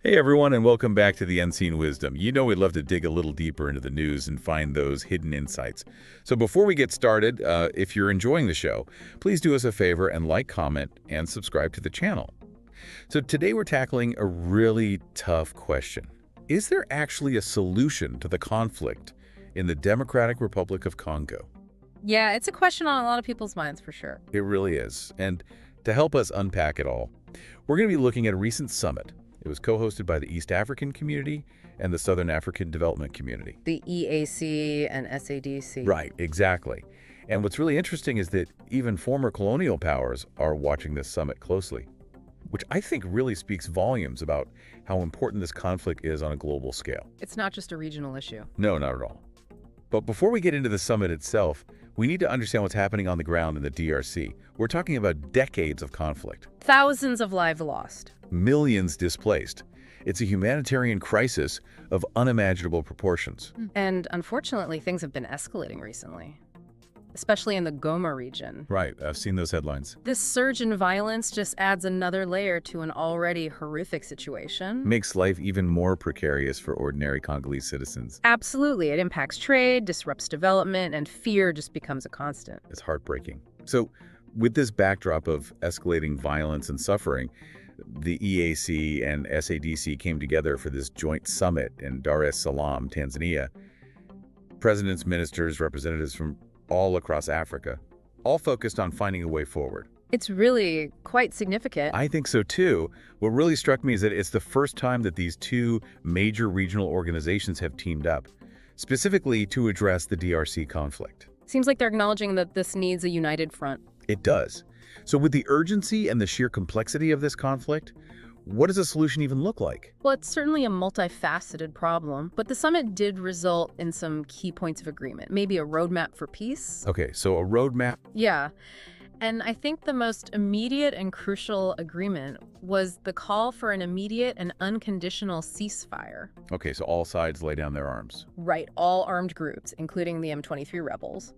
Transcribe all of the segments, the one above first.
Hey everyone, and welcome back to the Unseen Wisdom. You know we'd love to dig a little deeper into the news and find those hidden insights. So before we get started, if you're enjoying the show, please do us a favor and like, comment, and subscribe to the channel. So today we're tackling a really tough question. Is there actually a solution to the conflict in the Democratic Republic of Congo? Yeah, it's a question on a lot of people's minds for sure. It really is. And to help us unpack it all, we're going to be looking at a recent summit. It was co-hosted by the East African Community and the Southern African Development Community. The EAC and SADC. Right, exactly. And what's really interesting is that even former colonial powers are watching this summit closely, which I think really speaks volumes about how important this conflict is on a global scale. It's not just a regional issue. No, not at all. But before we get into the summit itself, we need to understand what's happening on the ground in the DRC. We're talking about decades of conflict. Thousands of lives lost. Millions displaced. It's a humanitarian crisis of unimaginable proportions. And unfortunately, things have been escalating recently, especially in the Goma region. Right, I've seen those headlines. This surge in violence just adds another layer to an already horrific situation. Makes life even more precarious for ordinary Congolese citizens. Absolutely. It impacts trade, disrupts development, and fear just becomes a constant. It's heartbreaking. So, with this backdrop of escalating violence and suffering, the EAC and SADC came together for this joint summit in Dar es Salaam, Tanzania. Presidents, ministers, representatives from all across Africa, all focused on finding a way forward. It's really quite significant. I think so too. What really struck me is that it's the first time that these two major regional organizations have teamed up, specifically to address the DRC conflict. Seems like they're acknowledging that this needs a united front. It does. So with the urgency and the sheer complexity of this conflict, what does a solution even look like? Well, it's certainly a multifaceted problem, but the summit did result in some key points of agreement. Maybe a roadmap for peace? Okay, so a roadmap. Yeah. And I think the most immediate and crucial agreement was the call for an immediate and unconditional ceasefire. Okay, so all sides lay down their arms. Right, all armed groups, including the M23 rebels,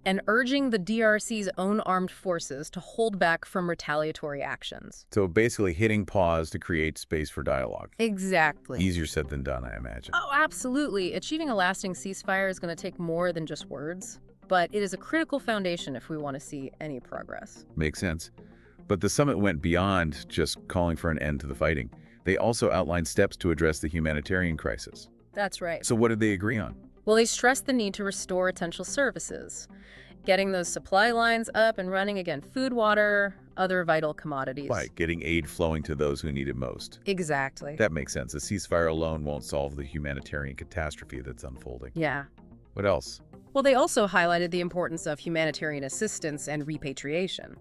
and urging the DRC's own armed forces to hold back from retaliatory actions. So basically hitting pause to create space for dialogue. Exactly. Easier said than done, I imagine. Oh, absolutely. Achieving a lasting ceasefire is going to take more than just words, but it is a critical foundation if we want to see any progress. Makes sense. But the summit went beyond just calling for an end to the fighting. They also outlined steps to address the humanitarian crisis. That's right. So what did they agree on? Well, they stressed the need to restore essential services, getting those supply lines up and running again, food, water, other vital commodities. Right, getting aid flowing to those who need it most. Exactly. That makes sense. A ceasefire alone won't solve the humanitarian catastrophe that's unfolding. Yeah. What else? Well, they also highlighted the importance of humanitarian assistance and repatriation,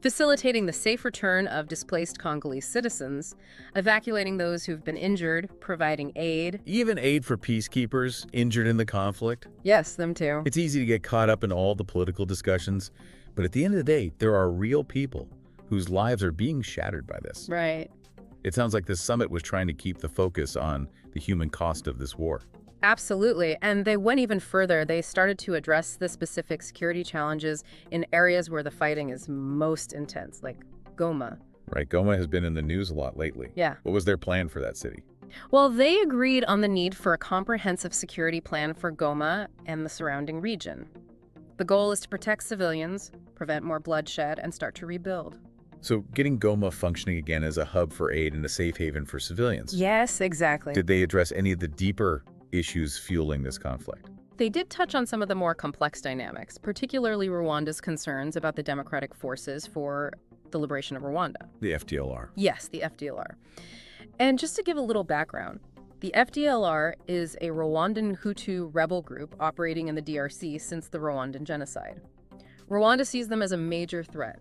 facilitating the safe return of displaced Congolese citizens, evacuating those who've been injured, providing aid. Even aid for peacekeepers injured in the conflict. Yes, them too. It's easy to get caught up in all the political discussions, but at the end of the day, there are real people whose lives are being shattered by this. Right. It sounds like this summit was trying to keep the focus on the human cost of this war. Absolutely. And they went even further. They started to address the specific security challenges in areas where the fighting is most intense, like Goma. Right, Goma has been in the news a lot lately. Yeah. What was their plan for that city? Well, they agreed on the need for a comprehensive security plan for Goma and the surrounding region. The goal is to protect civilians, prevent more bloodshed, and start to rebuild. So getting Goma functioning again as a hub for aid and a safe haven for civilians. Yes, exactly. Did they address any of the deeper issues fueling this conflict? They did touch on some of the more complex dynamics, particularly Rwanda's concerns about the democratic forces for the liberation of Rwanda. The FDLR. Yes, the FDLR. And just to give a little background, the FDLR is a Rwandan Hutu rebel group operating in the DRC since the Rwandan genocide. Rwanda sees them as a major threat,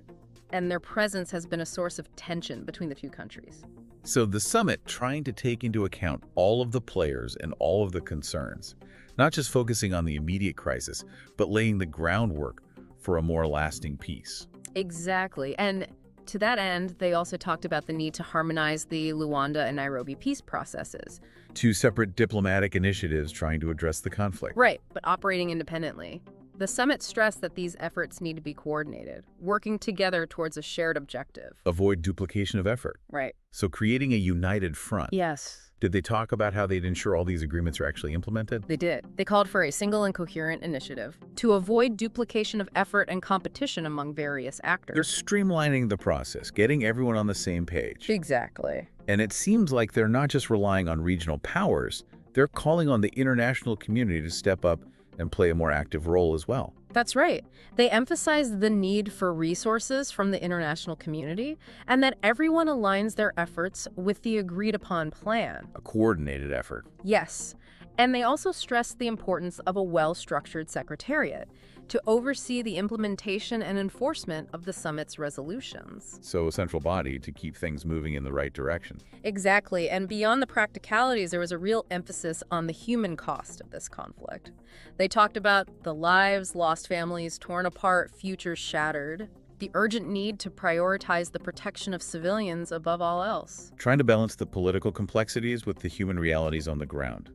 and their presence has been a source of tension between the two countries. So the summit trying to take into account all of the players and all of the concerns, not just focusing on the immediate crisis, but laying the groundwork for a more lasting peace. Exactly. And to that end, they also talked about the need to harmonize the Luanda and Nairobi peace processes. Two separate diplomatic initiatives trying to address the conflict. Right, but operating independently. The summit stressed that these efforts need to be coordinated, working together towards a shared objective. Avoid duplication of effort. Right. So creating a united front. Yes. Did they talk about how they'd ensure all these agreements are actually implemented? They did. They called for a single and coherent initiative to avoid duplication of effort and competition among various actors. They're streamlining the process, getting everyone on the same page. Exactly. And it seems like they're not just relying on regional powers, they're calling on the international community to step up and play a more active role as well. That's right. They emphasized the need for resources from the international community and that everyone aligns their efforts with the agreed-upon plan. A coordinated effort. Yes. And they also stressed the importance of a well-structured secretariat to oversee the implementation and enforcement of the summit's resolutions. So a central body to keep things moving in the right direction. Exactly. And beyond the practicalities, there was a real emphasis on the human cost of this conflict. They talked about the lives, lost families, torn apart, futures shattered, the urgent need to prioritize the protection of civilians above all else. Trying to balance the political complexities with the human realities on the ground.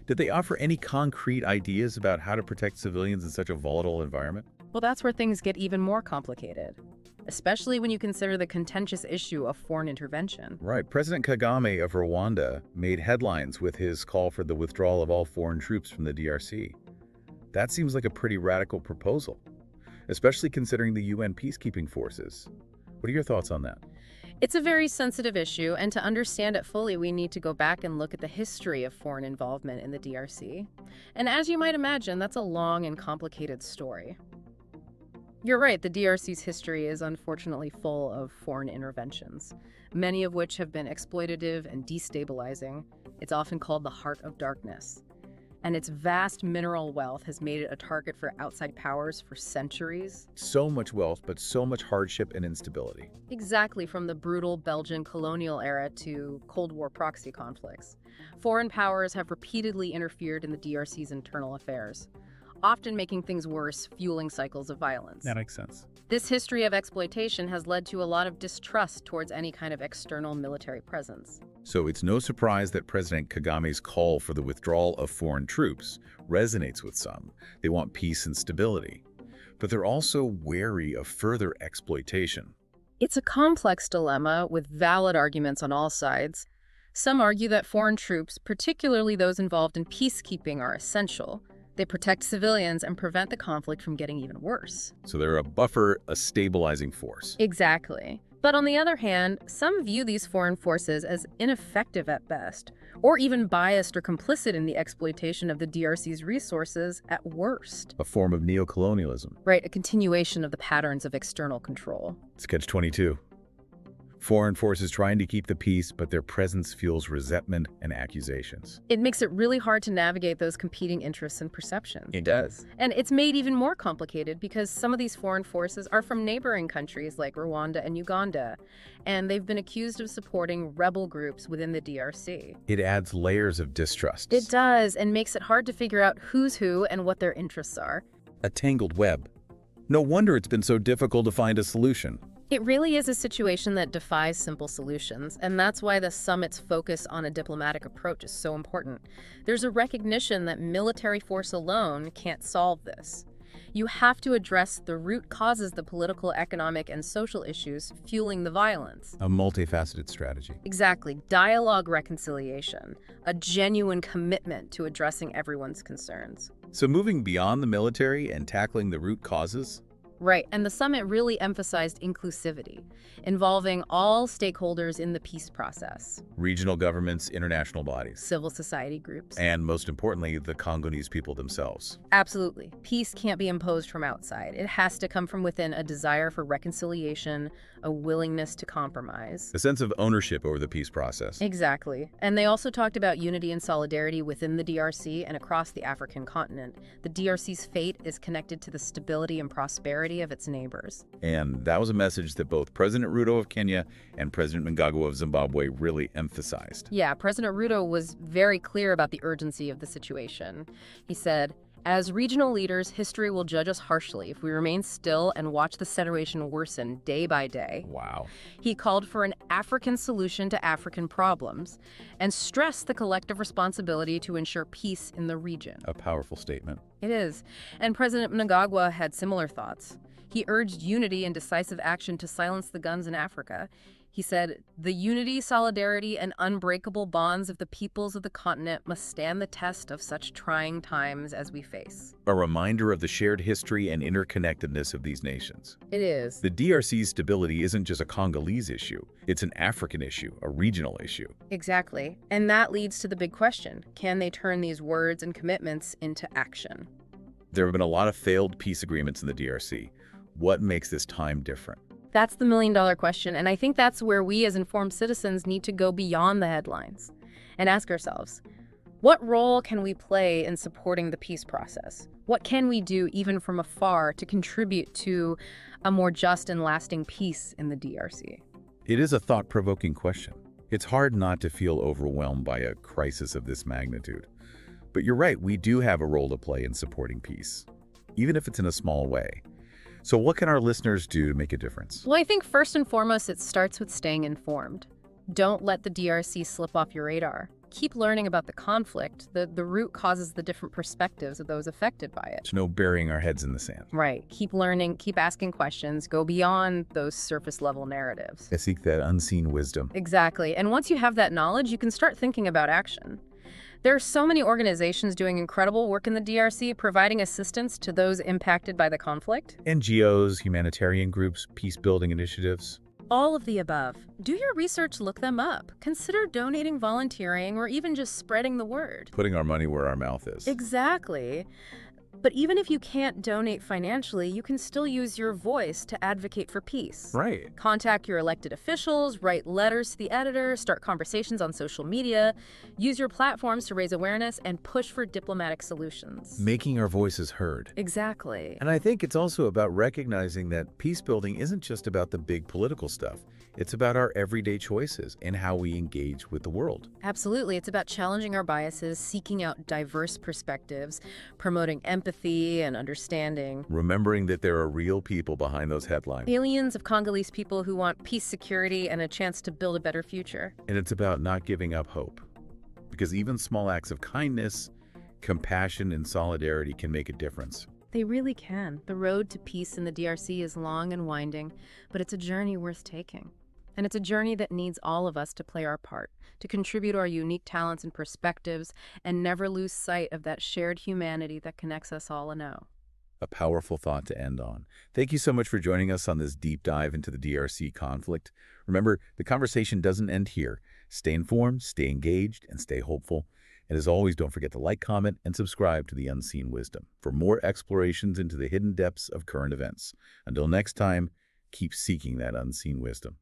Did they offer any concrete ideas about how to protect civilians in such a volatile environment? Well, that's where things get even more complicated, especially when you consider the contentious issue of foreign intervention. Right. President Kagame of Rwanda made headlines with his call for the withdrawal of all foreign troops from the DRC. That seems like a pretty radical proposal, especially considering the UN peacekeeping forces. What are your thoughts on that? It's a very sensitive issue, and to understand it fully, we need to go back and look at the history of foreign involvement in the DRC. And as you might imagine, that's a long and complicated story. You're right, the DRC's history is unfortunately full of foreign interventions, many of which have been exploitative and destabilizing. It's often called the heart of darkness. And its vast mineral wealth has made it a target for outside powers for centuries. So much wealth, but so much hardship and instability. Exactly, from the brutal Belgian colonial era to Cold War proxy conflicts. Foreign powers have repeatedly interfered in the DRC's internal affairs, often making things worse, fueling cycles of violence. That makes sense. This history of exploitation has led to a lot of distrust towards any kind of external military presence. So it's no surprise that President Kagame's call for the withdrawal of foreign troops resonates with some. They want peace and stability. But they're also wary of further exploitation. It's a complex dilemma with valid arguments on all sides. Some argue that foreign troops, particularly those involved in peacekeeping, are essential. They protect civilians and prevent the conflict from getting even worse. So they're a buffer, a stabilizing force. Exactly. But on the other hand, some view these foreign forces as ineffective at best, or even biased or complicit in the exploitation of the DRC's resources at worst. A form of neocolonialism. Right, a continuation of the patterns of external control. It's catch-22. Foreign forces trying to keep the peace, but their presence fuels resentment and accusations. It makes it really hard to navigate those competing interests and perceptions. It does. And it's made even more complicated because some of these foreign forces are from neighboring countries like Rwanda and Uganda, and they've been accused of supporting rebel groups within the DRC. It adds layers of distrust. It does, and makes it hard to figure out who's who and what their interests are. A tangled web. No wonder it's been so difficult to find a solution. It really is a situation that defies simple solutions, and that's why the summit's focus on a diplomatic approach is so important. There's a recognition that military force alone can't solve this. You have to address the root causes, the political, economic, and social issues fueling the violence. A multifaceted strategy. Exactly. Dialogue, reconciliation, a genuine commitment to addressing everyone's concerns. So moving beyond the military and tackling the root causes? Right, and the summit really emphasized inclusivity, involving all stakeholders in the peace process. Regional governments, international bodies. Civil society groups. And most importantly, the Congolese people themselves. Absolutely. Peace can't be imposed from outside. It has to come from within, a desire for reconciliation, a willingness to compromise. A sense of ownership over the peace process. Exactly. And they also talked about unity and solidarity within the DRC and across the African continent. The DRC's fate is connected to the stability and prosperity of its neighbors. And that was a message that both President Ruto of Kenya and President Mnangagwa of Zimbabwe really emphasized. Yeah, President Ruto was very clear about the urgency of the situation. He said, As regional leaders, history will judge us harshly if we remain still and watch the situation worsen day by day. Wow. He called for an African solution to African problems and stressed the collective responsibility to ensure peace in the region. A powerful statement. It is. And President Mnangagwa had similar thoughts. He urged unity and decisive action to silence the guns in Africa. He said, "The unity, solidarity, and unbreakable bonds of the peoples of the continent must stand the test of such trying times as we face." A reminder of the shared history and interconnectedness of these nations. It is. The DRC's stability isn't just a Congolese issue. It's an African issue, a regional issue. Exactly. And that leads to the big question. Can they turn these words and commitments into action? There have been a lot of failed peace agreements in the DRC. What makes this time different? That's the million-dollar question, and I think that's where we as informed citizens need to go beyond the headlines and ask ourselves, what role can we play in supporting the peace process? What can we do, even from afar, to contribute to a more just and lasting peace in the DRC? It is a thought-provoking question. It's hard not to feel overwhelmed by a crisis of this magnitude. But you're right, we do have a role to play in supporting peace, even if it's in a small way. So what can our listeners do to make a difference? Well, I think first and foremost, it starts with staying informed. Don't let the DRC slip off your radar. Keep learning about the conflict. The root causes the different perspectives of those affected by it. There's no burying our heads in the sand. Right. Keep learning, keep asking questions, go beyond those surface-level narratives. I seek that unseen wisdom. Exactly. And once you have that knowledge, you can start thinking about action. There are so many organizations doing incredible work in the DRC, providing assistance to those impacted by the conflict. NGOs, humanitarian groups, peace-building initiatives. All of the above. Do your research, look them up. Consider donating, volunteering, or even just spreading the word. Putting our money where our mouth is. Exactly. But even if you can't donate financially, you can still use your voice to advocate for peace. Right. Contact your elected officials, write letters to the editor, start conversations on social media, use your platforms to raise awareness, and push for diplomatic solutions. Making our voices heard. Exactly. And I think it's also about recognizing that peace building isn't just about the big political stuff. It's about our everyday choices and how we engage with the world. Absolutely. It's about challenging our biases, seeking out diverse perspectives, promoting empathy and understanding. Remembering that there are real people behind those headlines. Millions of Congolese people who want peace, security, and a chance to build a better future. And it's about not giving up hope. Because even small acts of kindness, compassion, and solidarity can make a difference. They really can. The road to peace in the DRC is long and winding, but it's a journey worth taking. And it's a journey that needs all of us to play our part, to contribute our unique talents and perspectives, and never lose sight of that shared humanity that connects us all anew. A powerful thought to end on. Thank you so much for joining us on this deep dive into the DRC conflict. Remember, the conversation doesn't end here. Stay informed, stay engaged, and stay hopeful. And as always, don't forget to like, comment, and subscribe to The Unseen Wisdom for more explorations into the hidden depths of current events. Until next time, keep seeking that unseen wisdom.